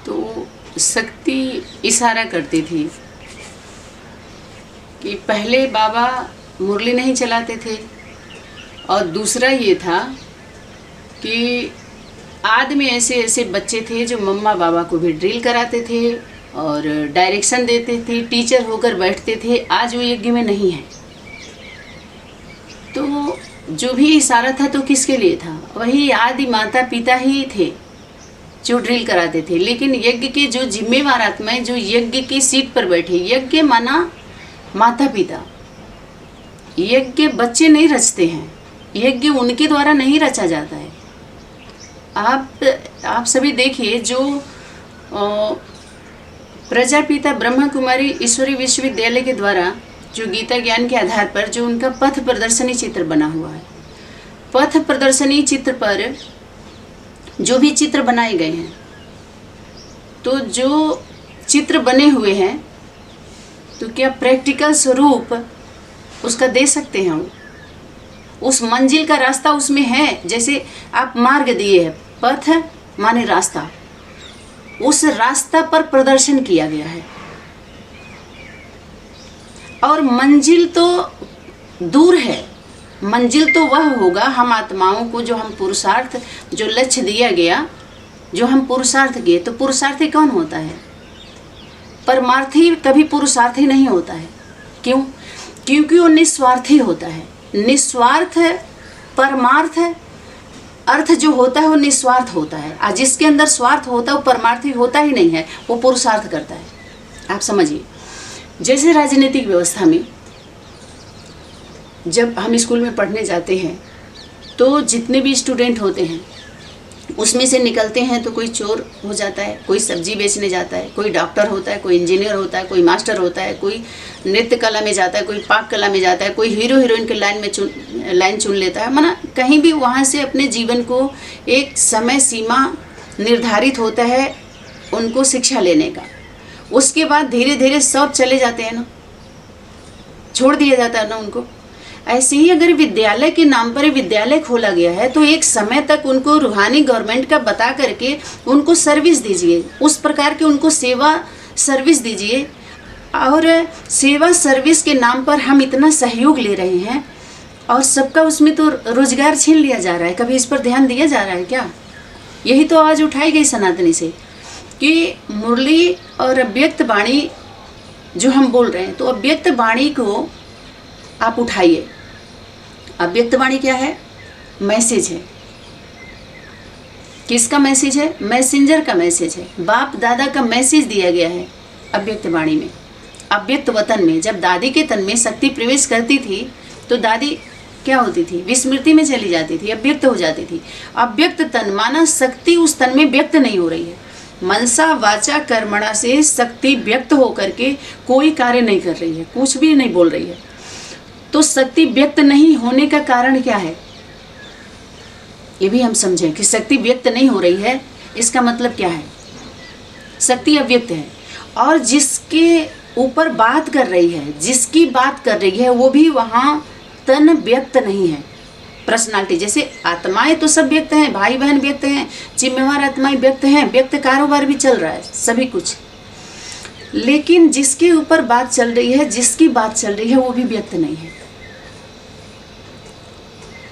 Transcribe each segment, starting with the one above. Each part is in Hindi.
तो शक्ति इशारा करती थी कि पहले बाबा मुरली नहीं चलाते थे, और दूसरा ये था कि आदि में ऐसे ऐसे बच्चे थे जो मम्मा बाबा को भी ड्रिल कराते थे और डायरेक्शन देते थे, टीचर होकर बैठते थे। आज वो यज्ञ में नहीं है। तो जो भी इशारा था तो किसके लिए था? वही आदि माता पिता ही थे जो ड्रिल कराते थे। लेकिन यज्ञ के जो जिम्मेवार आत्माएं जो यज्ञ की सीट पर बैठे, यज्ञ माना माता पिता, यज्ञ बच्चे नहीं रचते हैं, यज्ञ उनके द्वारा नहीं रचा जाता है। आप सभी देखिए, जो प्रजापिता ब्रह्मा कुमारी ईश्वरी विश्वविद्यालय के द्वारा जो गीता ज्ञान के आधार पर जो उनका पथ प्रदर्शनी चित्र बना हुआ है, पथ प्रदर्शनी चित्र पर जो भी चित्र बनाए गए हैं, तो जो चित्र बने हुए हैं तो क्या प्रैक्टिकल स्वरूप उसका दे सकते हैं? उस मंजिल का रास्ता उसमें है। जैसे आप मार्ग दिए हैं, पथ माने रास्ता, उस रास्ता पर प्रदर्शन किया गया है। और मंजिल तो दूर है, मंजिल तो वह होगा हम आत्माओं को जो हम पुरुषार्थ, जो लक्ष्य दिया गया, जो हम पुरुषार्थ किए। तो पुरुषार्थी कौन होता है? परमार्थी कभी पुरुषार्थी नहीं होता है। क्यों? क्योंकि वो निस्वार्थी होता है। निस्वार्थ परमार्थ अर्थ जो होता है वो निस्वार्थ होता है, और जिसके अंदर स्वार्थ होता है वो परमार्थी होता ही नहीं है, वो पुरुषार्थ करता है। आप समझिए, जैसे राजनीतिक व्यवस्था में जब हम स्कूल में पढ़ने जाते हैं तो जितने भी स्टूडेंट होते हैं उसमें से निकलते हैं तो कोई चोर हो जाता है, कोई सब्जी बेचने जाता है, कोई डॉक्टर होता है, कोई इंजीनियर होता है, कोई मास्टर होता है, कोई नृत्य कला में जाता है, कोई पाक कला में जाता है, कोई हीरो हीरोइन के लाइन चुन लेता है। माना कहीं भी वहाँ से अपने जीवन को एक समय सीमा निर्धारित होता है उनको शिक्षा लेने का। उसके बाद धीरे धीरे सब चले जाते हैं ना, छोड़ दिया जाता है ना उनको। ऐसे ही अगर विद्यालय के नाम पर विद्यालय खोला गया है तो एक समय तक उनको रूहानी गवर्नमेंट का बता करके उनको सर्विस दीजिए, उस प्रकार के उनको सेवा सर्विस दीजिए। और सेवा सर्विस के नाम पर हम इतना सहयोग ले रहे हैं और सबका उसमें तो रोजगार छीन लिया जा रहा है। कभी इस पर ध्यान दिया जा रहा है क्या? यही तो आवाज़ उठाई गई सनातनी से कि मुरली और अव्यक्त वाणी जो हम बोल रहे हैं, तो अव्यक्त वाणी को आप उठाइए। अव्यक्त वाणी क्या है? मैसेज है। किसका मैसेज है? मैसेंजर का मैसेज है। बाप दादा का मैसेज दिया गया है अव्यक्त वाणी में। अव्यक्त वतन में जब दादी के तन में शक्ति प्रवेश करती थी तो दादी क्या होती थी? विस्मृति में चली जाती थी, अव्यक्त हो जाती थी। अव्यक्त तन माना शक्ति उस तन में व्यक्त नहीं हो रही है। मनसा वाचा कर्मणा से शक्ति व्यक्त होकर के कोई कार्य नहीं कर रही है, कुछ भी नहीं बोल रही है। तो शक्ति व्यक्त नहीं होने का कारण क्या है? ये भी हम समझें कि शक्ति व्यक्त नहीं हो रही है, इसका मतलब क्या है? शक्ति अव्यक्त है और जिसके ऊपर बात कर रही है, जिसकी बात कर रही है, वो भी वहाँ तन व्यक्त नहीं है। पर्सनालिटी जैसे आत्माएं तो सब व्यक्त हैं, भाई बहन व्यक्त हैं, जिम्मेवार आत्माएं व्यक्त हैं, व्यक्त कारोबार भी चल रहा है, सभी कुछ। लेकिन जिसके ऊपर बात चल रही है, जिसकी बात चल रही है, वो भी व्यक्त नहीं है।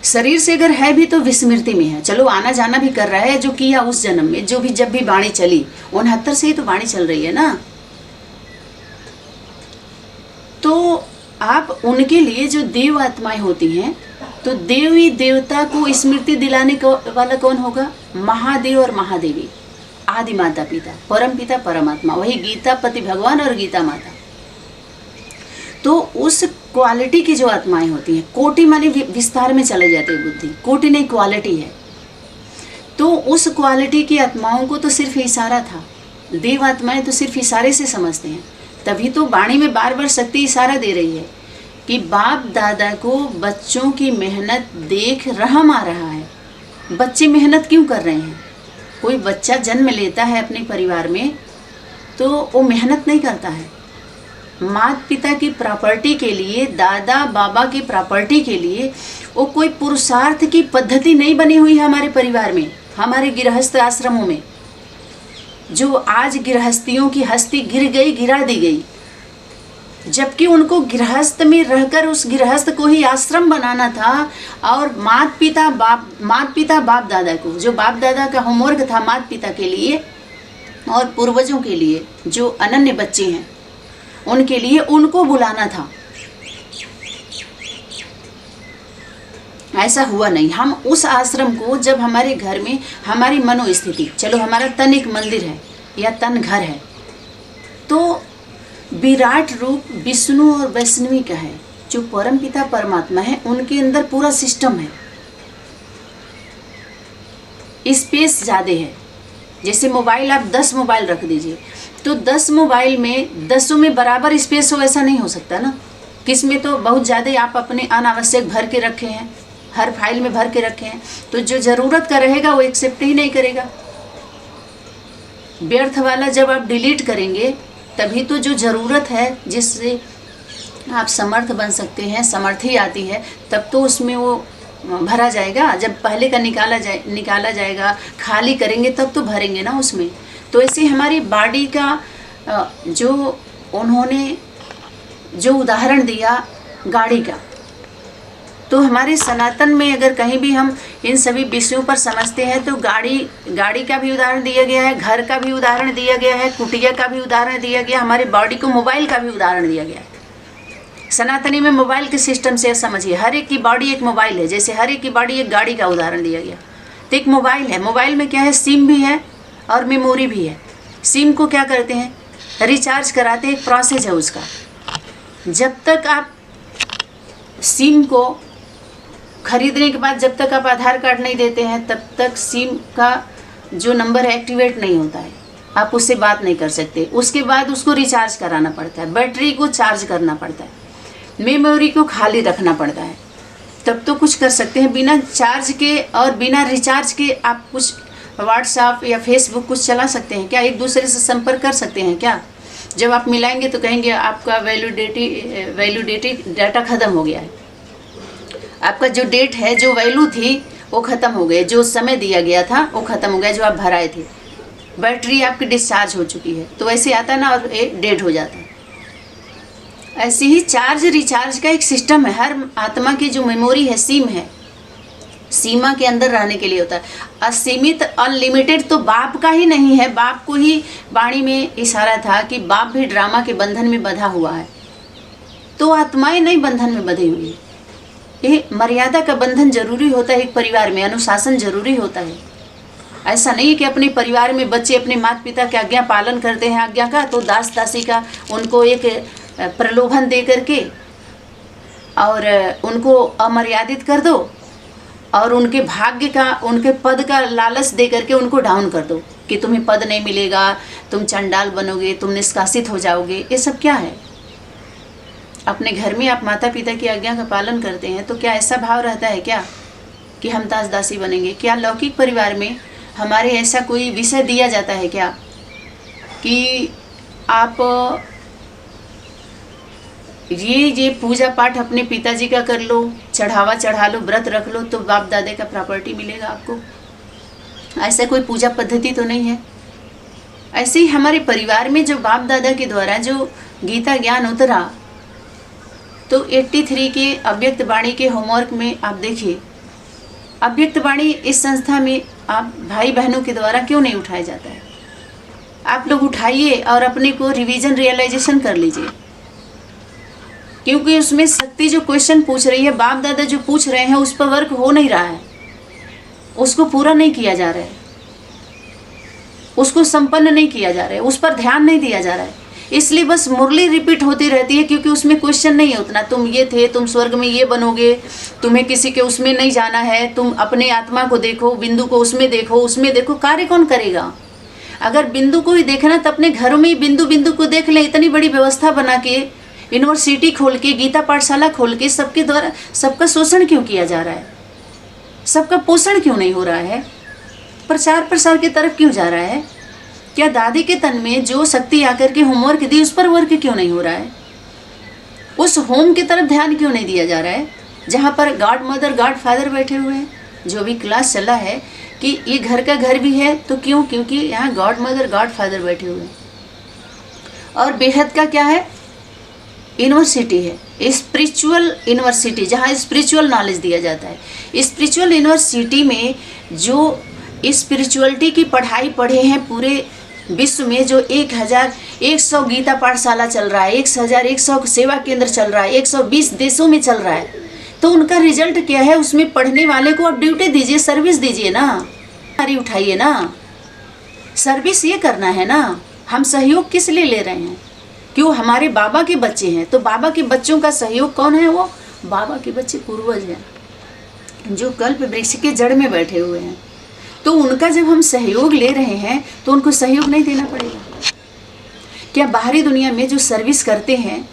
शरीर से अगर है भी तो विस्मृति में है। चलो आना जाना भी कर रहा है, जो किया उस जन्म में, जो भी जब भी वाणी चली 69 से ही तो वाणी चल रही है ना। तो आप उनके लिए जो देव आत्माएं होती हैं, तो देवी देवता को स्मृति दिलाने वाला कौन होगा? महादेव और महादेवी, आदि माता पिता, परम पिता परमात्मा, वही गीता पति भगवान और गीता माता। तो उस क्वालिटी की जो आत्माएं होती हैं, कोटि माने विस्तार में चले जाते हैं बुद्धि, कोटि नहीं क्वालिटी है। तो उस क्वालिटी की आत्माओं को तो सिर्फ इशारा था। देव आत्माएं तो सिर्फ इशारे से समझते हैं। तभी तो वाणी में बार बार शक्ति इशारा दे रही है कि बाप दादा को बच्चों की मेहनत देख रहम आ रहा है। बच्चे मेहनत क्यों कर रहे हैं? कोई बच्चा जन्म लेता है अपने परिवार में तो वो मेहनत नहीं करता है। माता पिता की प्रॉपर्टी के लिए, दादा बाबा की प्रॉपर्टी के लिए वो कोई पुरुषार्थ की पद्धति नहीं बनी हुई है हमारे परिवार में, हमारे गृहस्थ आश्रमों में। जो आज गृहस्थियों की हस्ती गिर गई, गिरा दी गई, जबकि उनको गृहस्थ में रहकर उस गृहस्थ को ही आश्रम बनाना था। और माता पिता बाप दादा को, जो बाप दादा का होमवर्क था माता पिता के लिए और पूर्वजों के लिए, जो अनन्य बच्चे हैं उनके लिए, उनको बुलाना था। ऐसा हुआ नहीं। हम उस आश्रम को जब हमारे घर में हमारी मनोस्थिति, चलो हमारा तन एक मंदिर है या तन घर है, तो विराट रूप विष्णु और वैष्णवी का है, जो परम पिता परमात्मा है, उनके अंदर पूरा सिस्टम है। स्पेस ज़्यादा है। जैसे मोबाइल, आप 10 मोबाइल रख दीजिए तो 10 मोबाइल में 10 में बराबर स्पेस हो, ऐसा नहीं हो सकता ना। किस में तो बहुत ज़्यादा आप अपने अनावश्यक भर के रखे हैं, हर फाइल में भर के रखे हैं, तो जो ज़रूरत का रहेगा वो एक्सेप्ट ही नहीं करेगा। व्यर्थ वाला जब आप डिलीट करेंगे तभी तो जो ज़रूरत है, जिससे आप समर्थ बन सकते हैं, समर्थी आती है, तब तो उसमें वो भरा जाएगा। जब पहले का निकाला जाएगा, खाली करेंगे तब तो भरेंगे ना उसमें। तो ऐसे हमारी बॉडी का जो उन्होंने जो उदाहरण दिया गाड़ी का, तो हमारे सनातन में अगर कहीं भी हम इन सभी विषयों पर समझते हैं तो गाड़ी का भी उदाहरण दिया गया है, घर का भी उदाहरण दिया गया है, कुटिया का भी उदाहरण दिया गया, हमारे बॉडी को मोबाइल का भी उदाहरण दिया गया है। सनातनी में मोबाइल के सिस्टम से समझिए, हर एक की बॉडी एक मोबाइल है, जैसे हर एक की बॉडी एक गाड़ी का उदाहरण दिया गया। तो एक मोबाइल है, मोबाइल में क्या है, सिम भी है और मेमोरी भी है। सिम को क्या करते हैं, रिचार्ज कराते हैं, एक प्रोसेस है उसका। जब तक आप सिम को खरीदने के बाद, जब तक आप आधार कार्ड नहीं देते हैं, तब तक सिम का जो नंबर है एक्टिवेट नहीं होता है, आप उससे बात नहीं कर सकते। उसके बाद उसको रिचार्ज कराना पड़ता है, बैटरी को चार्ज करना पड़ता है, मेमोरी को खाली रखना पड़ता है, तब तो कुछ कर सकते हैं। बिना चार्ज के और बिना रिचार्ज के आप कुछ व्हाट्सएप या फेसबुक कुछ चला सकते हैं क्या? एक दूसरे से संपर्क कर सकते हैं क्या? जब आप मिलाएंगे तो कहेंगे आपका वैलिडिटी डाटा ख़त्म हो गया है, आपका जो डेट है, जो वैल्यू थी वो ख़त्म हो गई, जो समय दिया गया था वो ख़त्म हो गया, जो आप भराए थे, बैटरी आपकी डिस्चार्ज हो चुकी है। तो वैसे आता है ना, और एक डेड हो जाता है। ऐसे ही चार्ज रिचार्ज का एक सिस्टम है। हर आत्मा की जो मेमोरी है, सिम है, सीमा के अंदर रहने के लिए होता है। असीमित अनलिमिटेड तो बाप का ही नहीं है। बाप को ही वाणी में इशारा था कि बाप भी ड्रामा के बंधन में बंधा हुआ है, तो आत्माएं नहीं बंधन में बंधी हुई। ये मर्यादा का बंधन जरूरी होता है, एक परिवार में अनुशासन जरूरी होता है। ऐसा नहीं है कि अपने परिवार में बच्चे अपने माता पिता के आज्ञा पालन करते हैं, आज्ञा का, तो दास दासी का उनको एक प्रलोभन दे करके और उनको अमर्यादित कर दो और उनके भाग्य का, उनके पद का लालच दे करके उनको डाउन कर दो कि तुम्हें पद नहीं मिलेगा, तुम चंडाल बनोगे, तुम निष्कासित हो जाओगे। ये सब क्या है? अपने घर में आप माता पिता की आज्ञा का पालन करते हैं तो क्या ऐसा भाव रहता है क्या कि हम दास दासी बनेंगे? क्या लौकिक परिवार में हमारे ऐसा कोई विषय दिया जाता है क्या कि आप ये पूजा पाठ अपने पिताजी का कर लो, चढ़ावा चढ़ा लो, व्रत रख लो तो बाप दादे का प्रॉपर्टी मिलेगा आपको? ऐसा कोई पूजा पद्धति तो नहीं है। ऐसे ही हमारे परिवार में जो बाप दादा के द्वारा जो गीता ज्ञान उतरा, तो 83 के अव्यक्त वाणी के होमवर्क में आप देखिए, अव्यक्त वाणी इस संस्था में आप भाई बहनों के द्वारा क्यों नहीं उठाया जाता है? आप लोग उठाइए और अपने को रिवीजन रियलाइजेशन कर लीजिए, क्योंकि उसमें शक्ति जो क्वेश्चन पूछ रही है, बाप दादा जो पूछ रहे हैं, उस पर वर्क हो नहीं रहा है, उसको पूरा नहीं किया जा रहा है, उसको संपन्न नहीं किया जा रहा है, उस पर ध्यान नहीं दिया जा रहा है। इसलिए बस मुरली रिपीट होती रहती है, क्योंकि उसमें क्वेश्चन नहीं है उतना। तुम ये थे, तुम स्वर्ग में ये बनोगे, तुम्हें किसी के उसमें नहीं जाना है, तुम अपने आत्मा को देखो, बिंदु को उसमें देखो, उसमें देखो। कार्य कौन करेगा? अगर बिंदु को ही देखना तो अपने घरों में ही बिंदु बिंदु को देख लें। इतनी बड़ी व्यवस्था बना के, यूनिवर्सिटी खोल के, गीता पाठशाला खोल के, सबके द्वारा सबका शोषण क्यों किया जा रहा है? सबका पोषण क्यों नहीं हो रहा है? प्रचार प्रसार की तरफ क्यों जा रहा है? क्या दादी के तन में जो शक्ति आकर के होमवर्क दी, उस पर वर्क क्यों नहीं हो रहा है? उस होम की तरफ ध्यान क्यों नहीं दिया जा रहा है, जहाँ पर गॉड मदर गॉड फादर बैठे हुए हैं? जो भी क्लास चला है, कि ये घर का घर भी है। तो क्यों? क्योंकि यहाँ गॉड मदर गॉड फादर बैठे हुए हैं। और बेहद का क्या है? यूनिवर्सिटी है, स्पिरिचुअल यूनिवर्सिटी, जहाँ स्पिरिचुअल नॉलेज दिया जाता है। स्पिरिचुअल यूनिवर्सिटी में जो स्पिरिचुअलिटी की पढ़ाई पढ़े हैं पूरे विश्व में, जो 1100 गीता पाठशाला चल रहा है, 1100 सेवा केंद्र चल रहा है, 120 देशों में चल रहा है, तो उनका रिजल्ट क्या है? उसमें पढ़ने वाले को आप ड्यूटी दीजिए, सर्विस दीजिए ना, अरे उठाइए ना, सर्विस ये करना है ना। हम सहयोग किस लिए ले रहे हैं? क्यों? हमारे बाबा के बच्चे हैं, तो बाबा के बच्चों का सहयोग कौन है? वो बाबा के बच्चे पूर्वज हैं, जो कल्प वृक्ष के जड़ में बैठे हुए हैं। तो उनका जब हम सहयोग ले रहे हैं तो उनको सहयोग नहीं देना पड़ेगा क्या? बाहरी दुनिया में जो सर्विस करते हैं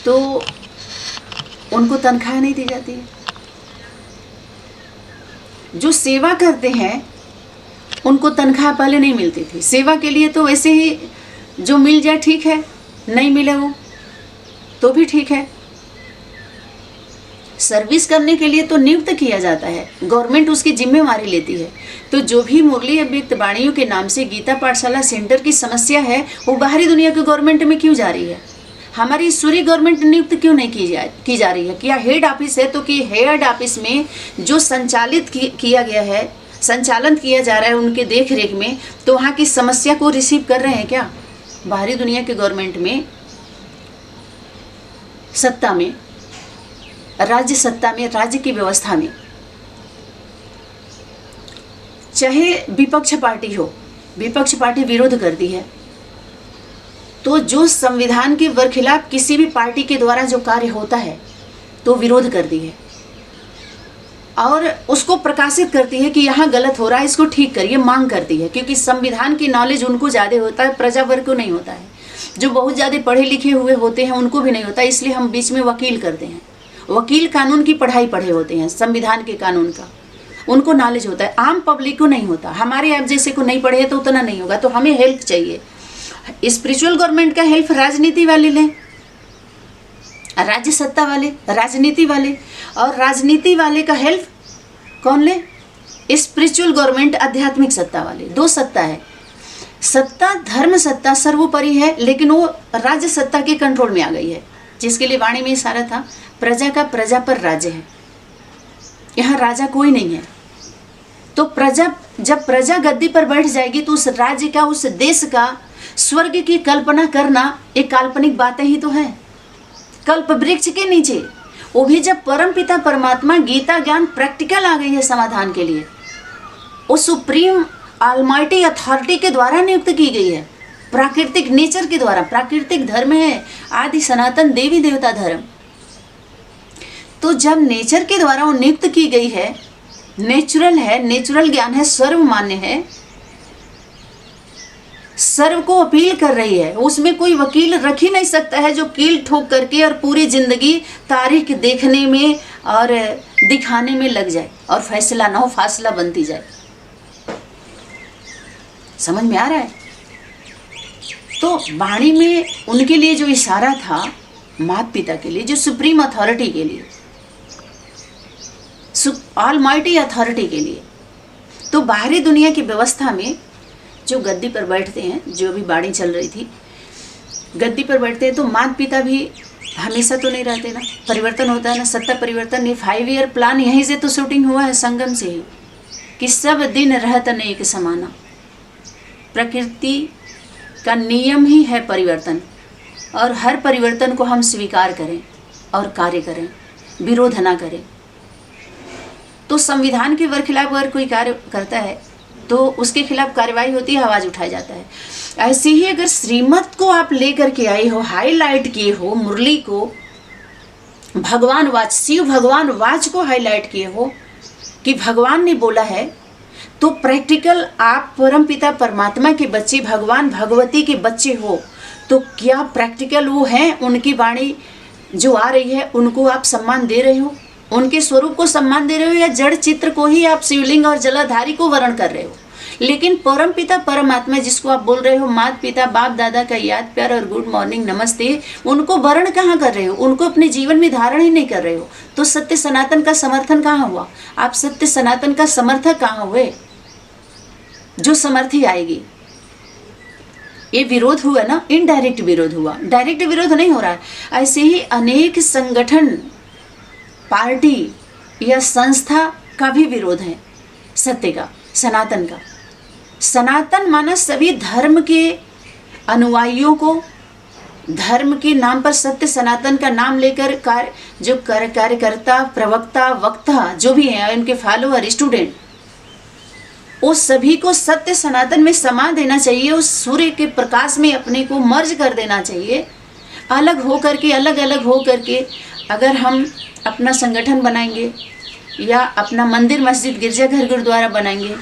तो उनको तनख्वाह नहीं दी जाती है। जो सेवा करते हैं उनको तनख्वाह पहले नहीं मिलती थी। सेवा के लिए तो वैसे ही जो मिल जाए ठीक है, नहीं मिले वो तो भी ठीक है। सर्विस करने के लिए तो नियुक्त किया जाता है, गवर्नमेंट उसकी जिम्मेवारी लेती है। तो जो भी मुरली अव्यक्त वाणियों के नाम से गीता पाठशाला सेंटर की समस्या है, वो बाहरी दुनिया के गवर्नमेंट में क्यों जा रही है? हमारी ईश्वरीय गवर्नमेंट नियुक्त क्यों नहीं की जा रही है? क्या हेड ऑफिस है तो कि हेड ऑफिस में जो संचालित किया गया है, संचालन किया जा रहा है उनके देख रेख में, तो वहाँ की समस्या को रिसीव कर रहे हैं क्या? बाहरी दुनिया के गवर्नमेंट में, सत्ता में, राज्य सत्ता में, राज्य की व्यवस्था में, चाहे विपक्ष पार्टी हो, विपक्ष पार्टी विरोध करती है, तो जो संविधान के बरखिलाफ किसी भी पार्टी के द्वारा जो कार्य होता है तो विरोध करती है और उसको प्रकाशित करती है कि यहाँ गलत हो रहा है, इसको ठीक करिए, मांग करती है। क्योंकि संविधान की नॉलेज उनको ज़्यादा होता है, प्रजा वर्ग को नहीं होता है। जो बहुत ज़्यादा पढ़े लिखे हुए होते हैं उनको भी नहीं होता, इसलिए हम बीच में वकील करते हैं। वकील कानून की पढ़ाई पढ़े होते हैं, संविधान के कानून का उनको नॉलेज होता है, आम पब्लिक को नहीं होता। हमारे आप जैसे को नहीं पढ़े हैं तो उतना नहीं होगा। तो हमें हेल्प चाहिए। स्पिरिचुअल गवर्नमेंट का हेल्प राजनीति वाले लें, राज्य सत्ता वाले, राजनीति वाले, और राजनीति वाले का हेल्प कौन ले? स्पिरिचुअल गवर्नमेंट, आध्यात्मिक सत्ता वाले। दो सत्ता है, सत्ता धर्म सत्ता सर्वोपरि है, लेकिन वो राज्य सत्ता के कंट्रोल में आ गई है, जिसके लिए वाणी में इशारा था, प्रजा का प्रजा पर राज्य है। यहाँ राजा कोई नहीं है। तो प्रजा, जब प्रजा गद्दी पर बैठ जाएगी तो उस राज्य का, उस देश का, स्वर्ग की कल्पना करना एक काल्पनिक बातें ही तो है। कल्प वृक्ष के नीचे, वो भी जब परमपिता परमात्मा गीता ज्ञान प्रैक्टिकल आ गई है समाधान के लिए, उस सुप्रीम ऑलमाइटी अथॉरिटी के द्वारा नियुक्त की गई है, प्राकृतिक नेचर के द्वारा। प्राकृतिक धर्म है आदि सनातन देवी देवता धर्म। तो जब नेचर के द्वारा वो नियुक्त की गई है, नेचुरल है, नेचुरल ज्ञान है, सर्वमान्य है, सर्व को अपील कर रही है, उसमें कोई वकील रख ही नहीं सकता है जो कील ठोक करके और पूरी जिंदगी तारीख देखने में और दिखाने में लग जाए और फैसला ना हो, फासला बनती जाए। समझ में आ रहा है? तो वाणी में उनके लिए जो इशारा था, माता पिता के लिए, जो सुप्रीम अथॉरिटी के लिए, ऑलमाइटी अथॉरिटी के लिए। तो बाहरी दुनिया की व्यवस्था में जो गद्दी पर बैठते हैं, जो भी वाणी चल रही थी, गद्दी पर बैठते हैं, तो माता पिता भी हमेशा तो नहीं रहते ना, परिवर्तन होता है ना, सत्ता परिवर्तन। ये 5 ईयर प्लान यहीं से तो शूटिंग हुआ है, संगम से ही, कि सब दिन रहत नहीं के समाना। प्रकृति का नियम ही है परिवर्तन, और हर परिवर्तन को हम स्वीकार करें और कार्य करें, विरोध ना करें। तो संविधान के बरखिलाफ अगर कोई कार्य करता है तो उसके खिलाफ कार्रवाई होती है, आवाज़ उठाया जाता है। ऐसे ही अगर श्रीमत को आप लेकर के आई हो, हाईलाइट किए हो, मुरली को, भगवान वाच, शिव भगवान वाच को हाईलाइट किए हो कि भगवान ने बोला है, तो प्रैक्टिकल आप परमपिता परमात्मा के बच्चे, भगवान भगवती के बच्चे हो, तो क्या प्रैक्टिकल वो हैं? उनकी वाणी जो आ रही है उनको आप सम्मान दे रहे हो, उनके स्वरूप को सम्मान दे रहे हो, या जड़ चित्र को ही आप शिवलिंग और जलाधारी को वर्ण कर रहे हो? लेकिन परमपिता परमात्मा जिसको आप बोल रहे हो, माता पिता बाप दादा का याद प्यार और गुड मॉर्निंग नमस्ते, उनको वर्ण कहाँ कर रहे हो? उनको अपने जीवन में धारण ही नहीं कर रहे हो। तो सत्य सनातन का समर्थन कहाँ हुआ? आप सत्य सनातन का समर्थक कहाँ हुए? जो समर्थी आएगी। ये विरोध हुआ ना, इनडायरेक्ट विरोध हुआ, डायरेक्ट विरोध नहीं हो रहा है। ऐसे ही अनेक संगठन, पार्टी या संस्था का भी विरोध है सत्य का, सनातन का। सनातन माना सभी धर्म के अनुयायियों को, धर्म के नाम पर सत्य सनातन का नाम लेकर कार्यकर्ता, प्रवक्ता, वक्ता जो भी हैं, उनके फॉलोअर, स्टूडेंट, वो सभी को सत्य सनातन में समा देना चाहिए। उस सूर्य के प्रकाश में अपने को मर्ज कर देना चाहिए। अलग हो करके, अलग अलग हो करके अगर हम अपना संगठन बनाएंगे या अपना मंदिर, मस्जिद, गिरजाघर, गुरुद्वारा बनाएंगे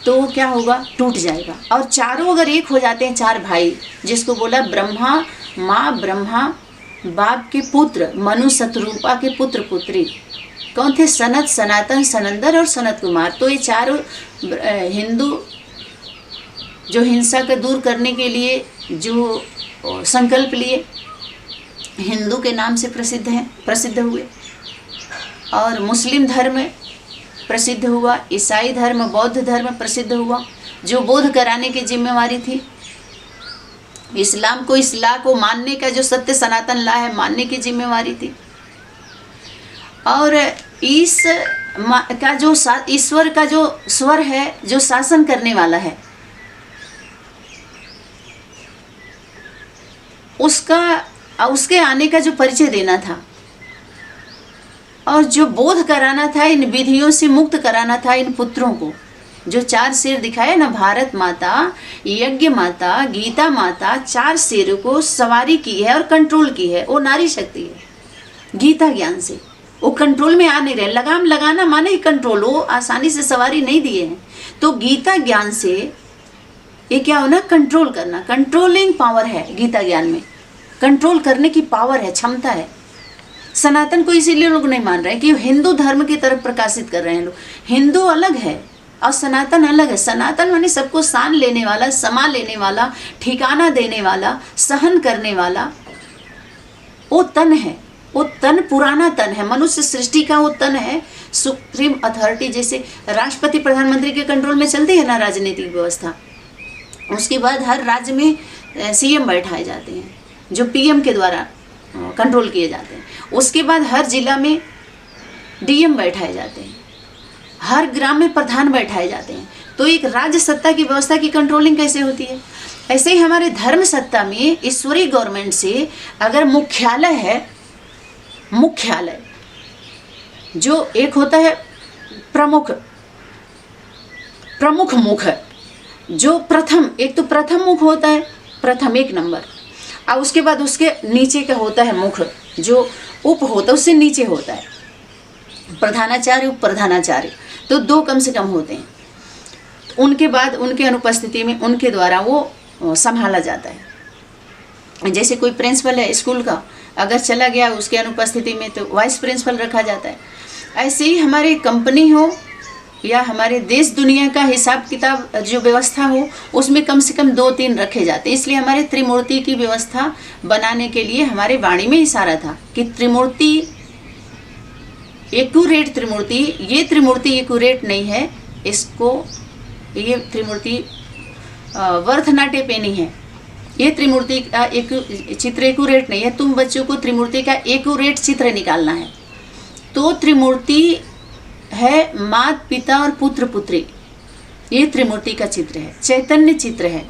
तो क्या होगा? टूट जाएगा। और चारों अगर एक हो जाते हैं, चार भाई, जिसको बोला ब्रह्मा, माँ ब्रह्मा, बाप के पुत्र, मनु शतरूपा के पुत्र पुत्री कौन थे? सनत, सनातन, सनंदर और सनत कुमार। तो ये चारों हिंदू जो हिंसा को दूर करने के लिए जो संकल्प लिए, हिंदू के नाम से प्रसिद्ध हुए। और मुस्लिम धर्म प्रसिद्ध हुआ, ईसाई धर्म, बौद्ध धर्म प्रसिद्ध हुआ, जो बोध कराने की जिम्मेवारी थी। इस्लाम को, इस्लाम को मानने का जो सत्य सनातन ला है, मानने की जिम्मेवारी थी। और इस का जो ईश्वर का जो स्वर है, जो शासन करने वाला है, उसके आने का जो परिचय देना था और जो बोध कराना था, इन विधियों से मुक्त कराना था इन पुत्रों को। जो चार शेर दिखाए ना, भारत माता, यज्ञ माता, गीता माता, चार शेरों को सवारी की है और कंट्रोल की है। वो नारी शक्ति है। गीता ज्ञान से वो कंट्रोल में आ नहीं रहे। लगाम लगाना माने ही कंट्रोल, वो आसानी से सवारी नहीं दिए हैं। तो गीता ज्ञान से ये क्या होना? कंट्रोल करना। कंट्रोलिंग पावर है गीता ज्ञान में, कंट्रोल करने की पावर है, क्षमता है। सनातन को इसीलिए लोग नहीं मान रहे हैं कि हिंदू धर्म की तरफ प्रकाशित कर रहे हैं लोग। हिंदू अलग है और सनातन अलग है। सनातन माने सबको सान लेने वाला, समा लेने वाला, ठिकाना देने वाला, सहन करने वाला। वो तन है, वो तन पुराना तन है, मनुष्य सृष्टि का वो तन है। सुप्रीम अथॉरिटी, जैसे राष्ट्रपति प्रधानमंत्री के कंट्रोल में चलती है ना राजनीतिक व्यवस्था, उसके बाद हर राज्य में सीएम बैठाए जाते हैं जो पीएम के द्वारा कंट्रोल किए जाते हैं। उसके बाद हर जिला में डीएम बैठाए जाते हैं, हर ग्राम में प्रधान बैठाए जाते हैं। तो एक राज्य सत्ता की व्यवस्था की कंट्रोलिंग कैसे होती है? ऐसे ही हमारे धर्म सत्ता में ईश्वरीय गवर्नमेंट से अगर मुख्यालय है, मुख्यालय जो एक होता है प्रमुख मुख है, जो प्रथम, एक तो प्रथम मुख होता है, प्रथम एक नंबर, और उसके बाद उसके नीचे का होता है मुख, जो उप होता है, उससे नीचे होता है प्रधानाचार्य, उप प्रधानाचार्य। तो दो कम से कम होते हैं। उनके बाद उनके अनुपस्थिति में उनके द्वारा वो संभाला जाता है। जैसे कोई प्रिंसिपल है स्कूल का, अगर चला गया उसके अनुपस्थिति में तो वाइस प्रिंसिपल रखा जाता है। ऐसे ही हमारी कंपनी हो या हमारे देश दुनिया का हिसाब किताब जो व्यवस्था हो, उसमें कम से कम 2-3 रखे जाते हैं। इसलिए हमारे त्रिमूर्ति की व्यवस्था बनाने के लिए हमारे वाणी में इशारा था कि त्रिमूर्ति एक्यूरेट त्रिमूर्ति, ये त्रिमूर्ति एक्यूरेट नहीं है, इसको ये त्रिमूर्ति वर्थ नाटे पेनी है, ये त्रिमूर्ति का एक चित्र एक्यूरेट नहीं है। तुम बच्चों को त्रिमूर्ति का एक्यूरेट चित्र निकालना है। तो त्रिमूर्ति है माता पिता और पुत्र पुत्री, ये त्रिमूर्ति का चित्र है, चैतन्य चित्र है।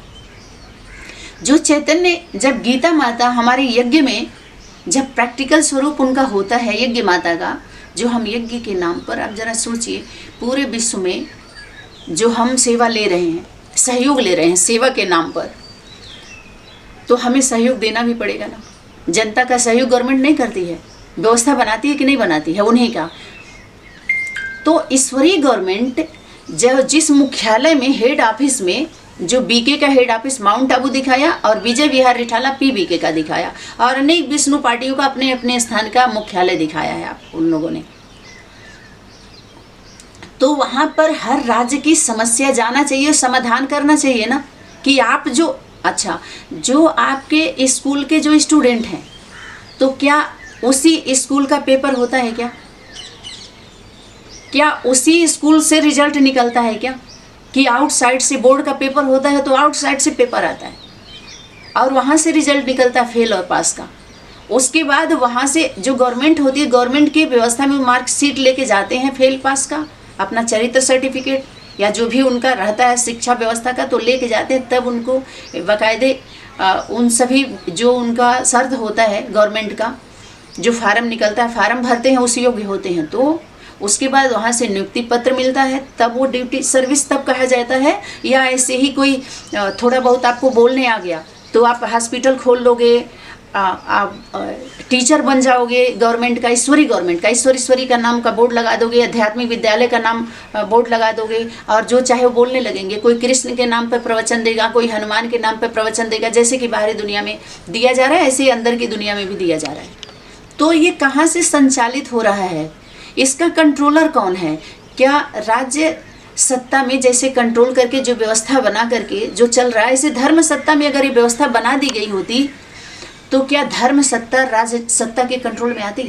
जो चैतन्य, जब गीता माता हमारे यज्ञ में जब प्रैक्टिकल स्वरूप उनका होता है, यज्ञ माता का, जो हम यज्ञ के नाम पर, अब जरा सोचिए पूरे विश्व में जो हम सेवा ले रहे हैं, सहयोग ले रहे हैं सेवा के नाम पर, तो हमें सहयोग देना भी पड़ेगा ना। जनता का सहयोग गवर्नमेंट नहीं करती है, व्यवस्था बनाती है कि नहीं बनाती है, उन्हीं का। तो ईश्वरीय गवर्नमेंट जो जिस मुख्यालय में, हेड ऑफिस में, जो बीके का हेड ऑफिस माउंट आबू दिखाया और विजय विहार रिठाला पीबीके का दिखाया, और अनेक विष्णु पार्टियों का अपने अपने स्थान का मुख्यालय दिखाया है आप उन लोगों ने। तो वहाँ पर हर राज्य की समस्या जाना चाहिए, समाधान करना चाहिए ना, कि आप जो, अच्छा, जो आपके स्कूल के जो स्टूडेंट हैं, तो क्या उसी स्कूल का पेपर होता है क्या? क्या उसी स्कूल से रिजल्ट निकलता है क्या? कि आउटसाइड से बोर्ड का पेपर होता है तो आउटसाइड से पेपर आता है और वहाँ से रिजल्ट निकलता है फेल और पास का। उसके बाद वहाँ से जो गवर्नमेंट होती है, गवर्नमेंट की व्यवस्था में मार्कशीट लेके जाते हैं फेल पास का, अपना चरित्र सर्टिफिकेट या जो भी उनका रहता है शिक्षा व्यवस्था का, तो लेके जाते हैं। तब उनको बाकायदे उन सभी जो उनका शर्त होता है गवर्नमेंट का, जो फार्म निकलता है, फार्म भरते हैं, उस योग्य होते हैं तो उसके बाद वहाँ से नियुक्ति पत्र मिलता है। तब वो ड्यूटी सर्विस तब कहा जाता है। या ऐसे ही कोई थोड़ा बहुत आपको बोलने आ गया तो आप हॉस्पिटल खोल लोगे, आप टीचर बन जाओगे, गवर्नमेंट का ईश्वरी का नाम का बोर्ड लगा दोगे, आध्यात्मिक विद्यालय का नाम बोर्ड लगा दोगे और जो चाहे वो बोलने लगेंगे। कोई कृष्ण के नाम पर प्रवचन देगा, कोई हनुमान के नाम पर प्रवचन देगा। जैसे कि बाहरी दुनिया में दिया जा रहा है ऐसे ही अंदर की दुनिया में भी दिया जा रहा है। तो ये कहाँ से संचालित हो रहा है, इसका कंट्रोलर कौन है? क्या राज्य सत्ता में जैसे कंट्रोल करके जो व्यवस्था बना करके जो चल रहा है, ऐसे धर्म सत्ता में अगर ये व्यवस्था बना दी गई होती तो क्या धर्म सत्ता राज्य सत्ता के कंट्रोल में आती?